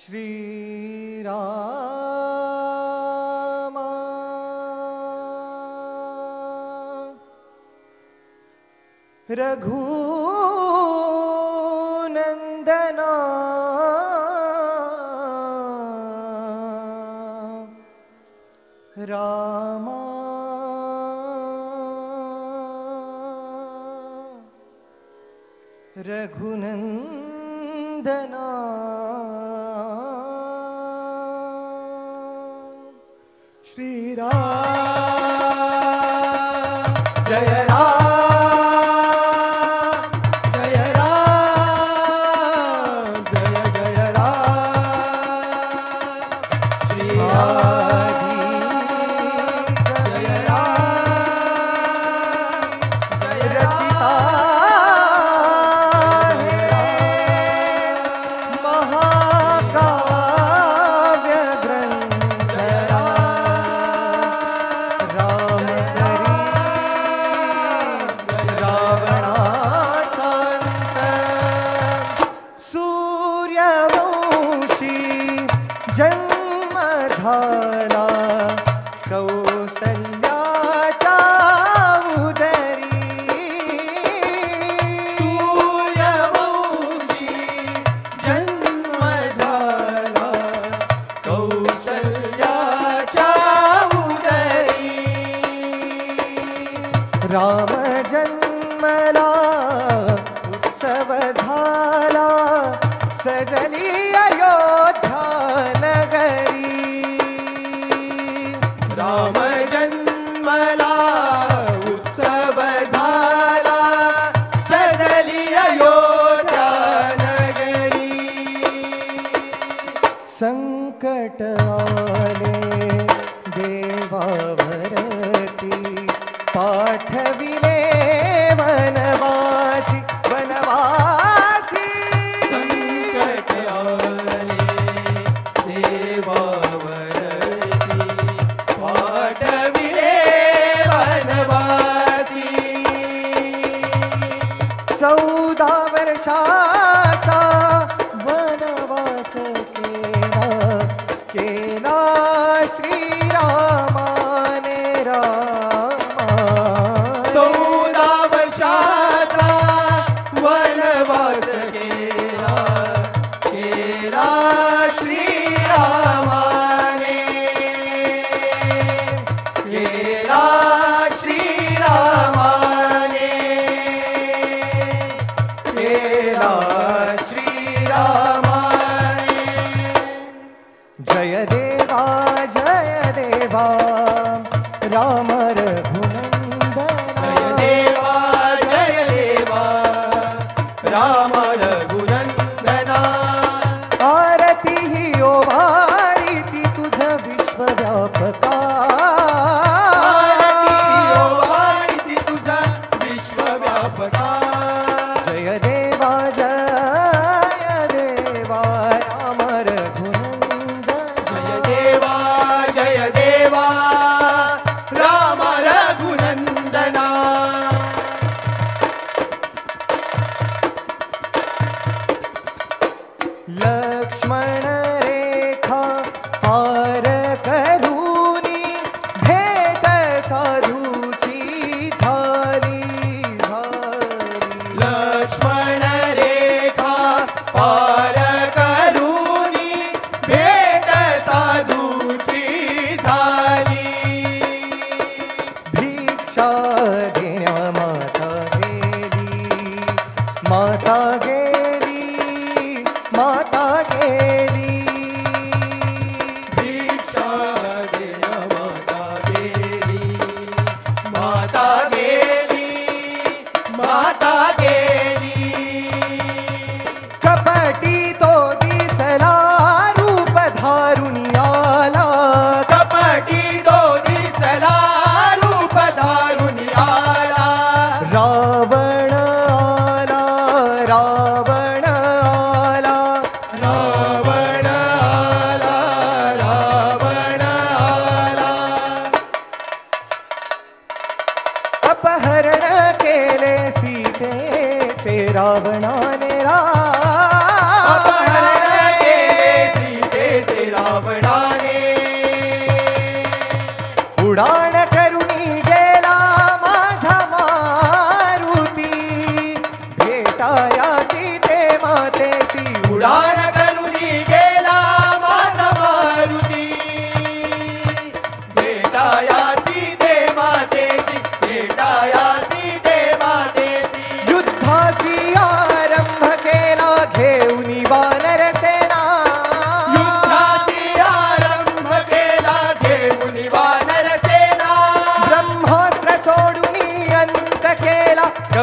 श्री राम रघुनंदना राम रघुनंदना श्री राम जय राम जय राम जय जय राम श्री जय राम जय रचिता महाकाव्य ग्रंथ राम रावणासंत सूर्यवंशी जन्मधारा कौसल्याचा उदरी सूर्यवंशी जन्मधारा कौसल्याचा उदरी राम जन्मला उत्सव झाला सजली अयोध्या नगरी राम जन्मला उत्सव झाला सजली अयोध्या नगरी संकट आले देवावरती पाठविले वनवासी वनवासी संकट आले देवावरती पाठविले वनवासी 14 वर्षाचा वनवास केला श्रीरामाने रामा 14 वर्षाचा वनवास केला श्रीरामाने केला श्रीरामाने केला श्रीरामाने जय देवा राम रघुनंदना जय देवा राम रघुनंदना आरती ही ओवाळीती तुझ विश्वव्यापका आरती ही ओवाळीती तुझ विश्वव्यापका जय देवा राम रघुनंदना जय देवा राम रघुनंदना लक्ष्मण रेखा पार करूनी भेट साधूची झाली लक्ष्मण रेखा पार करूनी भेट साधूची झाली भिक्षा देण्या माता गेली भिक्षा देण्या माता गेली कपटी तो दिसला रूप धारून आला कपटी तो दिसला रूप धारून आला रावण आला रावण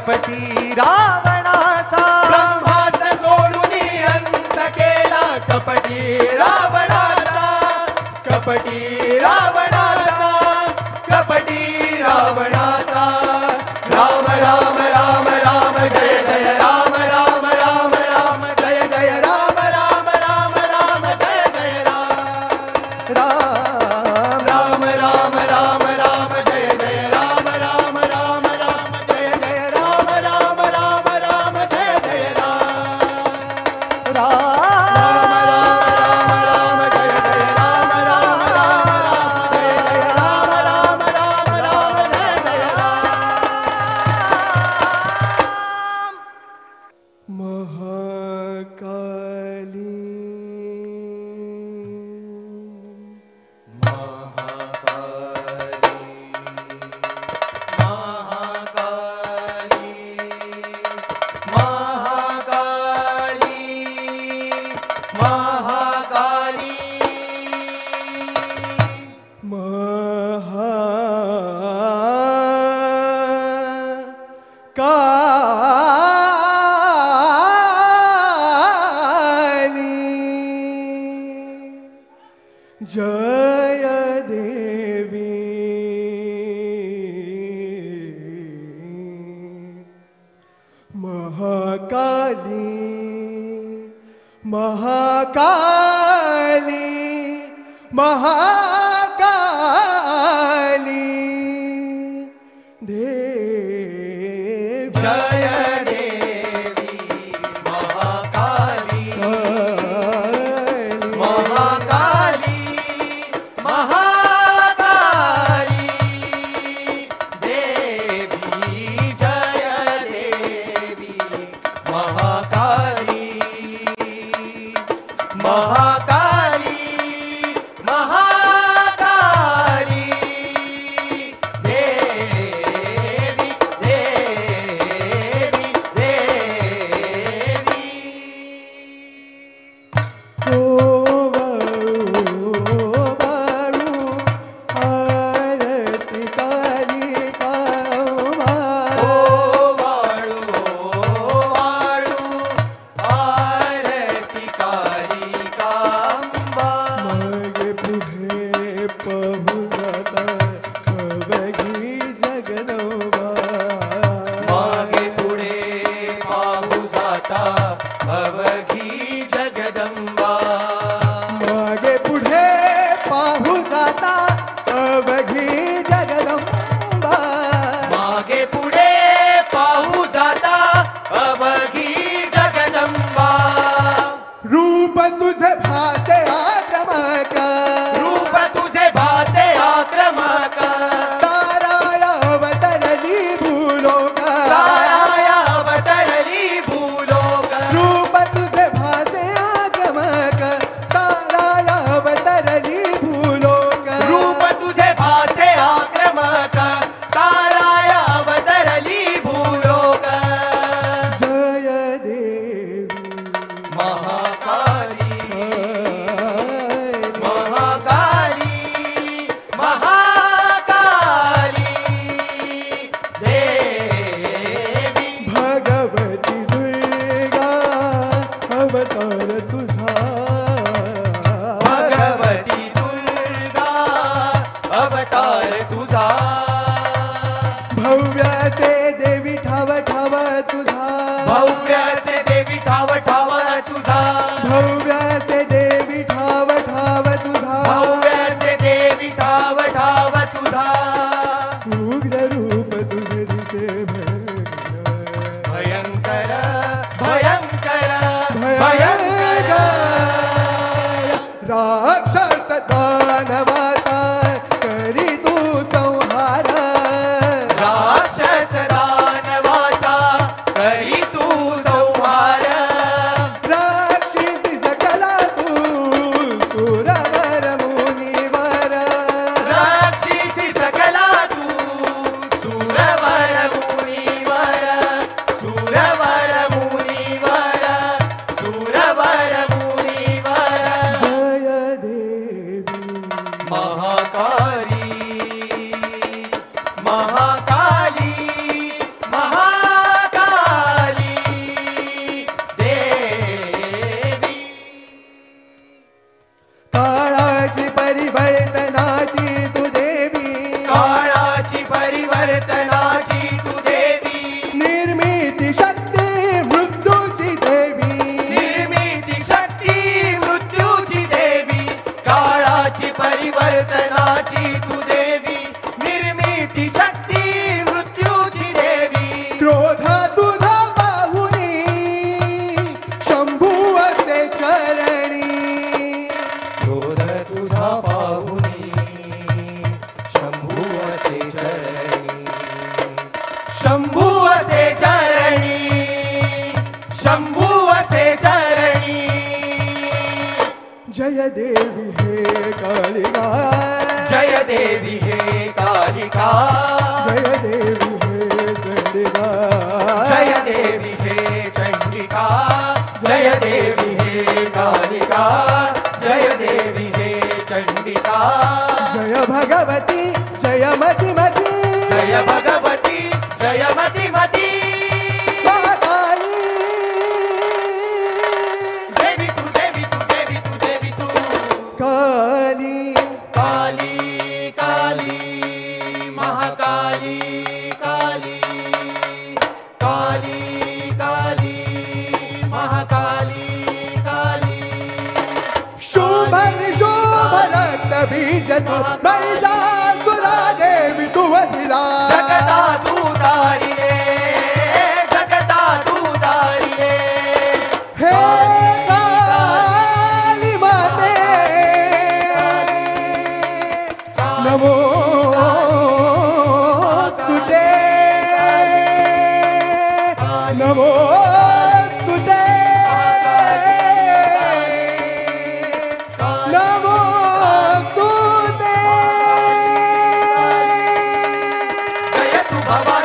कपटी रावणाचा ब्रह्मात सोडून अंत केला कपटी रावणाचा कपटी रावणाचा कपटी रावणाचा राम राम राम राम जय जय राम राम राम राम जय जय राम राम राम राम जय जय राम राम राम राम राम जय जय राम राम राम राम जय जय राम राम राम राम जय जय राम राम राम जय जय राम राम राम जय जय राम राम राम राम जय जय जय देवी महाकाली महाकाली महाकाली देवी जय देवी महाकाली महाकाली महाकाली देवी जय देवी महाकाली महाकाली महाकाली देवी देवी देवी मागे पुढे पाहू जाता अवघी जगदंबा मागे पुढे पाहू जाता अवघी जगदंबा मागे पुढे पाहू जाता अवघी जगदंबा रूप तुझे भाते आक्रमक रूप तुझे भाते आक्रमक ताराया अवतरली भूलोक ताराया अवतरली भूलोक रूप तुझे भाते आक्रमक ताराया अवतरली भूलोक रूप तुझे भाते आक्रमक ताराया अवतरली भूलोक जय देवी महाकाली महाकाली जय देवी हे कालिका जय देवी हे कालिका जय देवी हे चंडिका जय देवी हे चंडिका जय देवी हे कालिका जय देवी हे चंडिका जय भगवती जय मति मति जय भगवती जय मति मति महाकाली देवी तू देवी तू देवी तू देवी तू काली काली काली महाकाली काली काली काली महाकाली काली शुभ शुभ रक्त बीज महिषासुरा देवी तू दिला जगता तू तारी रे जगता तू तारी रे हे काली माते नमो तुते नमो तुते नमो तुते जय तू भवानी